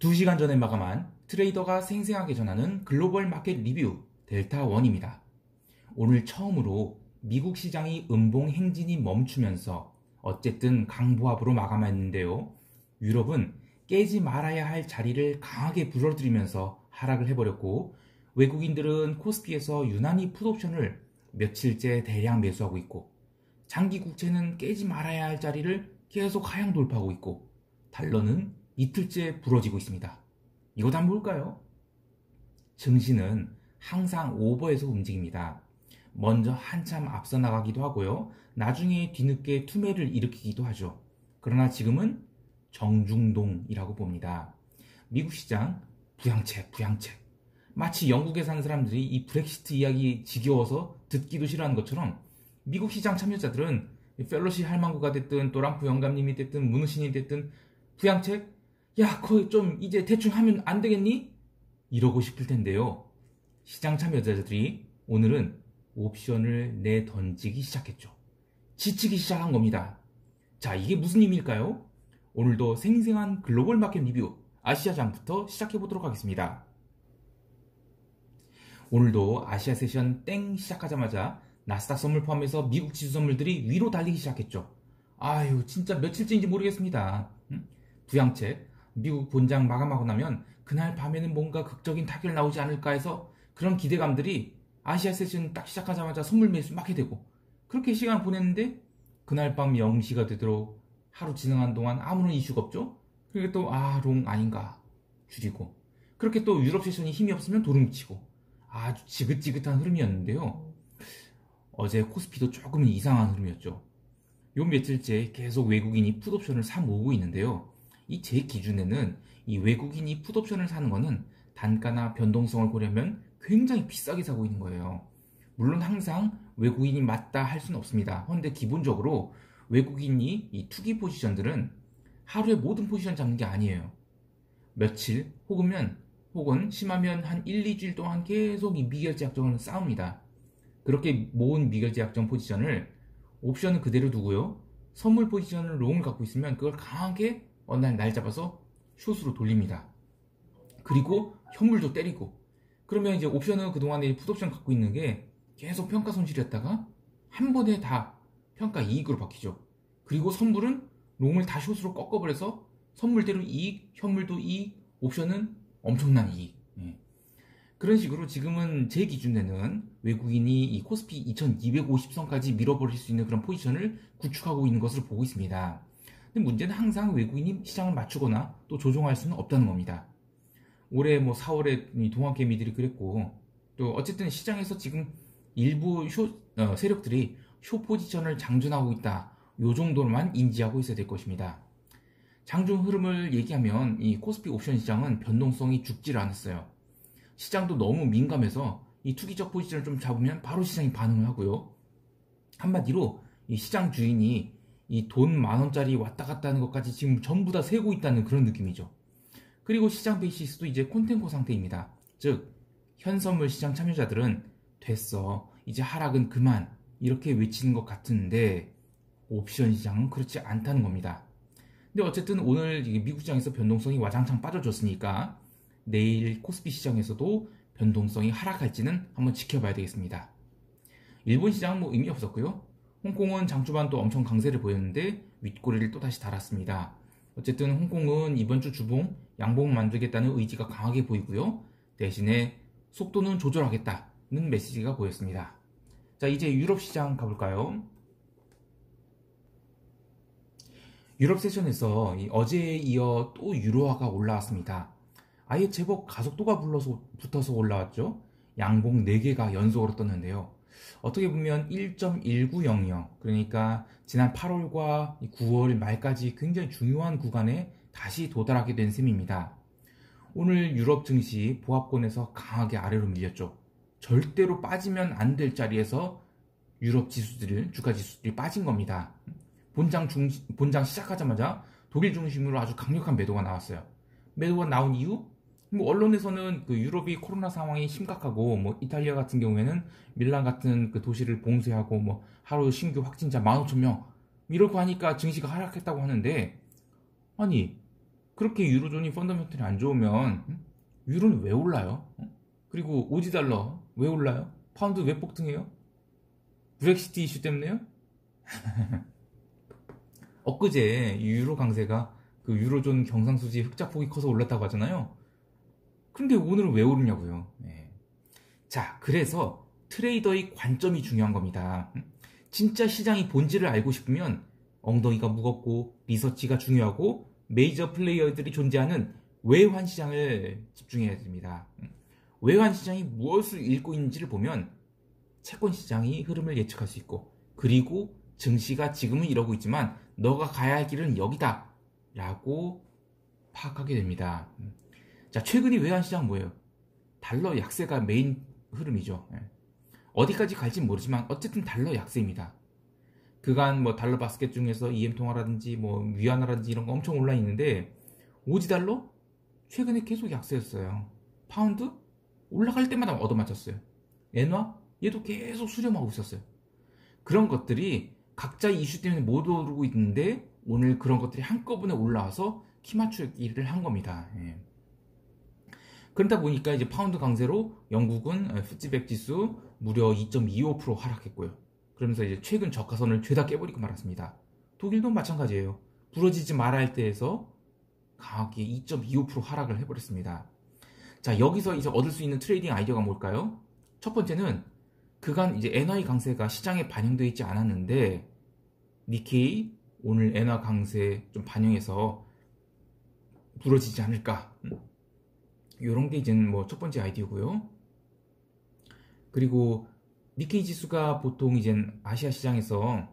2시간 전에 마감한 트레이더가 생생하게 전하는 글로벌 마켓 리뷰 델타1입니다. 오늘 처음으로 미국 시장이 음봉 행진이 멈추면서 어쨌든 강보합으로 마감했는데요. 유럽은 깨지 말아야 할 자리를 강하게 부러뜨리면서 하락을 해버렸고, 외국인들은 코스피에서 유난히 풋옵션을 며칠째 대량 매수하고 있고, 장기 국채는 깨지 말아야 할 자리를 계속 하향 돌파하고 있고, 달러는 이틀째 부러지고 있습니다. 이거 다 뭘까요? 증시는 항상 오버해서 움직입니다. 먼저 한참 앞서 나가기도 하고요. 나중에 뒤늦게 투매를 일으키기도 하죠. 그러나 지금은 정중동이라고 봅니다. 미국 시장 부양책. 마치 영국에 사는 사람들이 이 브렉시트 이야기 지겨워서 듣기도 싫어하는 것처럼 미국 시장 참여자들은 펠로시 할망구가 됐든 또람프 영감님이 됐든 문우신이 됐든 부양책? 야, 거의 좀 이제 대충 하면 안 되겠니? 이러고 싶을 텐데요. 시장 참여자들이 오늘은 옵션을 내던지기 시작했죠. 지치기 시작한 겁니다. 자, 이게 무슨 의미일까요? 오늘도 생생한 글로벌 마켓 리뷰 아시아장부터 시작해 보도록 하겠습니다. 오늘도 아시아 세션 땡 시작하자마자 나스닥 선물 포함해서 미국 지수 선물들이 위로 달리기 시작했죠. 아유, 진짜 며칠째인지 모르겠습니다. 부양책, 미국 본장 마감하고 나면 그날 밤에는 뭔가 극적인 타결 나오지 않을까 해서 그런 기대감들이 아시아 세션 딱 시작하자마자 선물 매수 막 해대고, 그렇게 시간을 보냈는데 그날 밤 0시가 되도록 하루 진행한 동안 아무런 이슈가 없죠. 그리고 또 롱 아닌가 줄이고, 그렇게 또 유럽 세션이 힘이 없으면 도루묵치고, 아주 지긋지긋한 흐름이었는데요. 어제 코스피도 조금은 이상한 흐름이었죠. 요 며칠째 계속 외국인이 풋옵션을 사 모으고 있는데요. 이 제 기준에는 이 외국인이 풋옵션을 사는 거는 단가나 변동성을 고려하면 굉장히 비싸게 사고 있는 거예요. 물론 항상 외국인이 맞다 할 수는 없습니다. 그런데 기본적으로 외국인이 이 투기 포지션들은 하루에 모든 포지션 잡는 게 아니에요. 며칠 혹은 심하면 한 1, 2주일 동안 계속 이 미결제 약정을 싸웁니다. 그렇게 모은 미결제 약정 포지션을 옵션은 그대로 두고요. 선물 포지션을 롱을 갖고 있으면 그걸 강하게 어느 날 잡아서 숏으로 돌립니다. 그리고 현물도 때리고, 그러면 이제 옵션은 그동안에 풋옵션 갖고 있는 게 계속 평가 손실이었다가 한 번에 다 평가 이익으로 바뀌죠. 그리고 선물은 롱을 다 숏으로 꺾어버려서 선물대로 이익, 현물도 이익, 옵션은 엄청난 이익. 그런 식으로 지금은 제 기준에는 외국인이 이 코스피 2250선까지 밀어버릴 수 있는 그런 포지션을 구축하고 있는 것으로 보고 있습니다. 근데 문제는 항상 외국인이 시장을 맞추거나 또 조종할 수는 없다는 겁니다. 올해 4월에 동학개미들이 그랬고, 또 어쨌든 시장에서 지금 일부 세력들이 쇼 포지션을 장전하고 있다, 요 정도로만 인지하고 있어야 될 것입니다. 장중 흐름을 얘기하면 이 코스피 옵션 시장은 변동성이 죽지를 않았어요. 시장도 너무 민감해서 이 투기적 포지션을 좀 잡으면 바로 시장이 반응을 하고요. 한마디로 이 시장 주인이 이 돈 10,000원짜리 왔다 갔다 하는 것까지 지금 전부 다 세고 있다는 그런 느낌이죠. 그리고 시장 베이시스도 이제 콘텐코 상태입니다. 즉, 현선물 시장 참여자들은 됐어, 이제 하락은 그만, 이렇게 외치는 것 같은데 옵션 시장은 그렇지 않다는 겁니다. 근데 어쨌든 오늘 미국 시장에서 변동성이 와장창 빠져줬으니까 내일 코스피 시장에서도 변동성이 하락할지는 한번 지켜봐야 되겠습니다. 일본 시장은 의미 없었고요. 홍콩은 장초반 또 엄청 강세를 보였는데 윗꼬리를 또 다시 달았습니다. 어쨌든 홍콩은 이번 주 주봉 양봉 만들겠다는 의지가 강하게 보이고요. 대신에 속도는 조절하겠다는 메시지가 보였습니다. 자, 이제 유럽 시장 가볼까요? 유럽 세션에서 어제에 이어 또 유로화가 올라왔습니다. 아예 제법 가속도가 붙어서 올라왔죠. 양봉 4개가 연속으로 떴는데요. 어떻게 보면 1.1900, 그러니까 지난 8월과 9월 말까지 굉장히 중요한 구간에 다시 도달하게 된 셈입니다. 오늘 유럽 증시 보합권에서 강하게 아래로 밀렸죠. 절대로 빠지면 안 될 자리에서 유럽 지수들을, 주가 지수들이 빠진 겁니다. 본장 시작하자마자 독일 중심으로 아주 강력한 매도가 나왔어요. 매도가 나온 이유? 언론에서는 그 유럽이 코로나 상황이 심각하고, 이탈리아 같은 경우에는 밀란 같은 그 도시를 봉쇄하고, 하루 신규 확진자 15,000명 이러고 하니까 증시가 하락했다고 하는데, 아니 그렇게 유로존이 펀더멘털이 안 좋으면 유로는 왜 올라요? 그리고 오지 달러 왜 올라요? 파운드 왜 폭등해요? 브렉시트 이슈 때문에요? 엊그제 유로 강세가 그 유로존 경상수지 흑자폭이 커서 올랐다고 하잖아요. 그런데 오늘은 왜 오르냐고요. 네. 자, 그래서 트레이더의 관점이 중요한 겁니다. 진짜 시장이 본질을 알고 싶으면 엉덩이가 무겁고 리서치가 중요하고 메이저 플레이어들이 존재하는 외환 시장을 집중해야 됩니다. 외환 시장이 무엇을 읽고 있는지를 보면 채권 시장이 흐름을 예측할 수 있고, 그리고 증시가 지금은 이러고 있지만 너가 가야 할 길은 여기다 라고 파악하게 됩니다. 자, 최근의 외환 시장 뭐예요? 달러 약세가 메인 흐름이죠. 어디까지 갈진 모르지만 어쨌든 달러 약세입니다. 그간 뭐 달러 바스켓 중에서 EM 통화라든지 뭐 위안화라든지 이런 거 엄청 올라 있는데, 오지 달러 최근에 계속 약세였어요. 파운드 올라갈 때마다 얻어맞았어요. 엔화 얘도 계속 수렴하고 있었어요. 그런 것들이 각자 이슈 때문에 못 오르고 있는데 오늘 그런 것들이 한꺼번에 올라와서 키 맞추기를 한 겁니다. 예. 그러다 보니까 이제 파운드 강세로 영국은 FTSE 지수 무려 2.25% 하락했고요. 그러면서 이제 최근 저가선을 죄다 깨버리고 말았습니다. 독일도 마찬가지예요. 부러지지 말아야 할 때에서 강하게 2.25% 하락을 해버렸습니다. 자, 여기서 이제 얻을 수 있는 트레이딩 아이디어가 뭘까요? 첫 번째는 그간 이제 엔화의 강세가 시장에 반영되어 있지 않았는데 니케이 오늘 엔화 강세 좀 반영해서 부러지지 않을까, 이런 게 이제 뭐 첫 번째 아이디어고요. 그리고 니케이 지수가 보통 이제 아시아 시장에서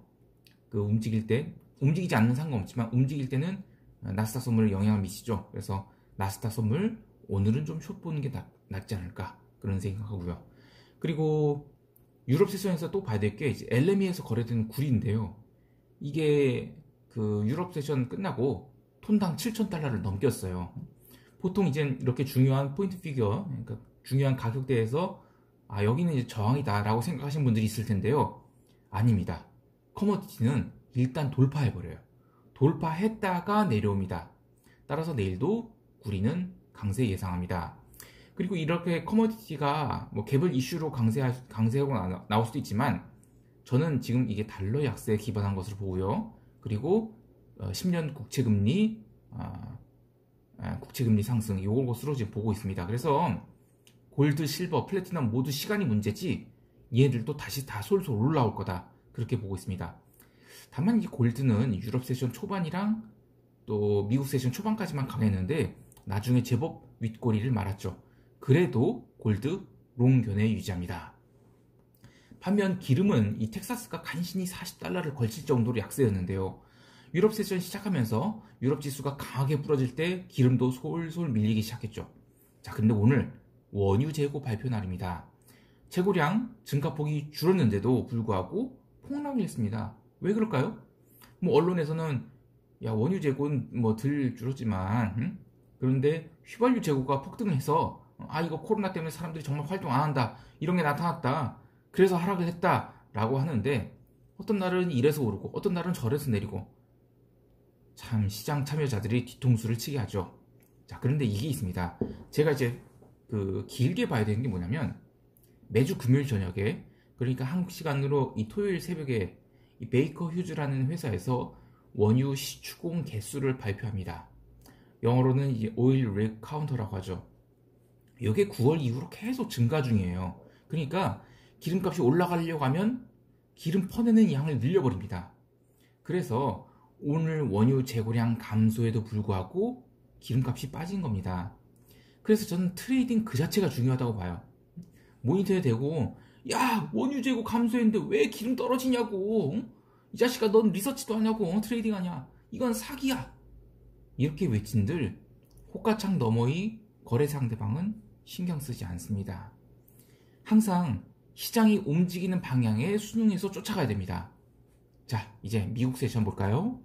그 움직일 때, 움직이지 않는 상관없지만 움직일 때는 나스닥 선물에 영향을 미치죠. 그래서 나스닥 선물 오늘은 좀 숏 보는 게 낫지 않을까, 그런 생각하고요. 그리고 유럽 세션에서 또 봐야 될 게 이제 LME에서 거래되는 구리인데요. 이게 그 유럽 세션 끝나고 톤당 7,000달러를 넘겼어요. 보통 이제 이렇게 중요한 포인트 피겨, 그러니까 중요한 가격대에서 여기는 이제 저항이다 라고 생각하시는 분들이 있을 텐데요. 아닙니다. 커머디티는 일단 돌파해버려요. 돌파했다가 내려옵니다. 따라서 내일도 구리는 강세 예상합니다. 그리고 이렇게 커머디티가 뭐 개별 이슈로 강세하고 나올 수도 있지만, 저는 지금 이게 달러 약세에 기반한 것으로 보고요. 그리고 10년 국채금리 상승, 이걸 것으로 지금 보고 있습니다. 그래서 골드, 실버, 플래티넘 모두 시간이 문제지 얘들도 다시 다 솔솔 올라올 거다, 그렇게 보고 있습니다. 다만 이 골드는 유럽 세션 초반이랑 또 미국 세션 초반까지만 강했는데 나중에 제법 윗꼬리를 말았죠. 그래도 골드 롱견에 유지합니다. 반면 기름은 이 텍사스가 간신히 40달러를 걸칠 정도로 약세였는데요. 유럽 세션 시작하면서 유럽 지수가 강하게 부러질 때 기름도 솔솔 밀리기 시작했죠. 자, 근데 오늘 원유 재고 발표 날입니다. 재고량 증가폭이 줄었는데도 불구하고 폭락을 했습니다. 왜 그럴까요? 뭐 언론에서는 원유 재고는 뭐 덜 줄었지만 그런데 휘발유 재고가 폭등을 해서 이거 코로나 때문에 사람들이 정말 활동 안 한다, 이런 게 나타났다, 그래서 하락을 했다 라고 하는데, 어떤 날은 이래서 오르고 어떤 날은 저래서 내리고, 참 시장 참여자들이 뒤통수를 치게 하죠. 자, 그런데 이게 있습니다. 제가 이제 그 길게 봐야 되는 게 뭐냐면, 매주 금요일 저녁에, 그러니까 한국 시간으로 이 토요일 새벽에 이 베이커 휴즈라는 회사에서 원유 시추공 개수를 발표합니다. 영어로는 이제 오일 릭 카운터라고 하죠. 이게 9월 이후로 계속 증가 중이에요. 그러니까 기름값이 올라가려고 하면 기름 퍼내는 양을 늘려버립니다. 그래서 오늘 원유 재고량 감소에도 불구하고 기름값이 빠진 겁니다. 그래서 저는 트레이딩 그 자체가 중요하다고 봐요. 모니터에 대고 원유 재고 감소했는데 왜 기름 떨어지냐고, 이 자식아 넌 리서치도 하냐고, 트레이딩 하냐, 이건 사기야, 이렇게 외친들 호가창 너머의 거래 상대방은 신경 쓰지 않습니다. 항상 시장이 움직이는 방향에 순응해서 쫓아가야 됩니다. 자, 이제 미국 세션 볼까요?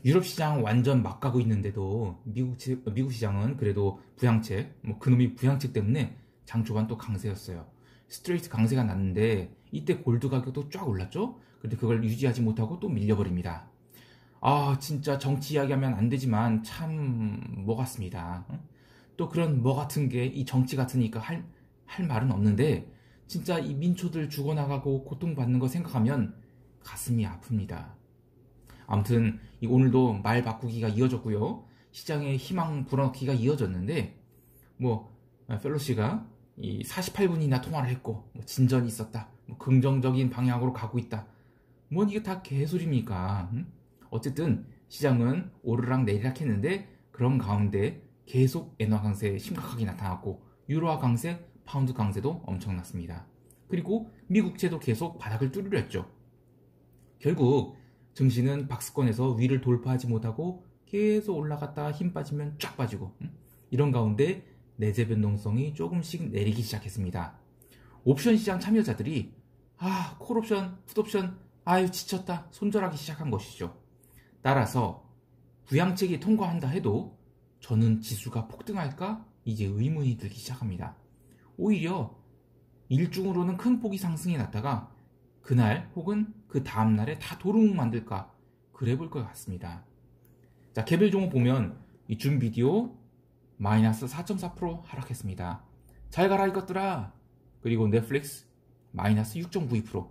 유럽 시장 완전 막 가고 있는데도 미국 시장은 그래도 부양책, 그놈이 부양책 때문에 장 초반 또 강세였어요. 스트레이트 강세가 났는데 이때 골드 가격도 쫙 올랐죠? 근데 그걸 유지하지 못하고 또 밀려버립니다. 진짜 정치 이야기하면 안 되지만 참 뭐 같습니다. 또 그런 뭐 같은 게 이 정치 같으니까 할 말은 없는데 진짜 이 민초들 죽어나가고 고통받는 거 생각하면 가슴이 아픕니다. 아무튼 오늘도 말 바꾸기가 이어졌고요. 시장에 희망 불어넣기가 이어졌는데 뭐 펠로시가 이 48분이나 통화를 했고 뭐 진전이 있었다. 뭐 긍정적인 방향으로 가고 있다. 뭔 이게 다 개소리입니까? 어쨌든 시장은 오르락 내리락 했는데 그런 가운데 계속 엔화 강세 심각하게 나타났고 유로화 강세, 파운드 강세도 엄청났습니다. 그리고 미국채도 계속 바닥을 뚫으렸죠. 결국 증시는 박스권에서 위를 돌파하지 못하고 계속 올라갔다가 힘 빠지면 쫙 빠지고 이런 가운데 내재 변동성이 조금씩 내리기 시작했습니다. 옵션 시장 참여자들이 콜옵션, 풋옵션 지쳤다 손절하기 시작한 것이죠. 따라서 부양책이 통과한다 해도 저는 지수가 폭등할까 이제 의문이 들기 시작합니다. 오히려 일중으로는 큰 폭이 상승해 났다가 그날 혹은 그 다음날에 다 도루묵 만들까 그래 볼 것 같습니다. 자, 개별 종목 보면 이 줌비디오 마이너스 4.4% 하락했습니다. 잘 가라 이것들아. 그리고 넷플릭스 마이너스 6.92%,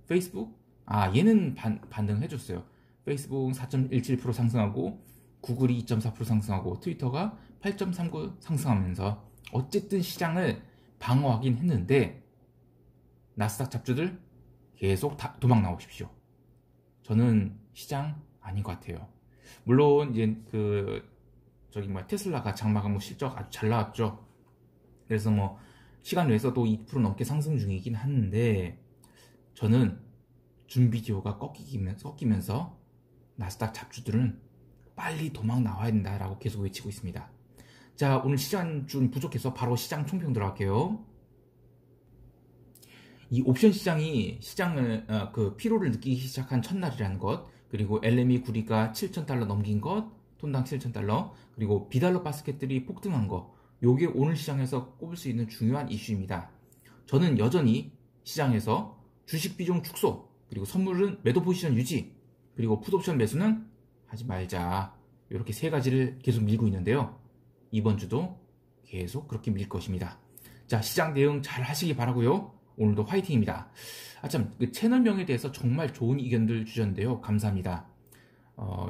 페이스북 얘는 반등해줬어요. 페이스북 4.17% 상승하고 구글이 2.4% 상승하고 트위터가 8.39% 상승하면서 어쨌든 시장을 방어하긴 했는데 나스닥 잡주들 계속 도망 나오십시오. 저는 시장 아닌 것 같아요. 물론 이제 테슬라가 장마감 실적 아주 잘 나왔죠. 그래서 뭐 시간 내에서도 2% 넘게 상승 중이긴 한데 저는 줌비디오가 꺾이면서 나스닥 잡주들은 빨리 도망 나와야 된다라고 계속 외치고 있습니다. 자, 오늘 시간 좀 부족해서 바로 시장 총평 들어갈게요. 이 옵션 시장이 시장을 피로를 느끼기 시작한 첫날이라는 것, 그리고 LME 구리가 7,000달러 넘긴 것, 톤당 7,000달러, 그리고 비달러 바스켓들이 폭등한 것, 요게 오늘 시장에서 꼽을 수 있는 중요한 이슈입니다. 저는 여전히 시장에서 주식 비중 축소, 그리고 선물은 매도 포지션 유지, 그리고 풋옵션 매수는 하지 말자, 이렇게 세 가지를 계속 밀고 있는데요. 이번 주도 계속 그렇게 밀 것입니다. 자, 시장 대응 잘 하시기 바라고요. 오늘도 화이팅입니다. 그 채널명에 대해서 정말 좋은 의견들 주셨는데요. 감사합니다.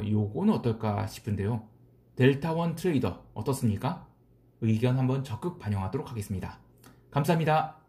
요거는 어떨까 싶은데요. 델타원 트레이더 어떻습니까? 의견 한번 적극 반영하도록 하겠습니다. 감사합니다.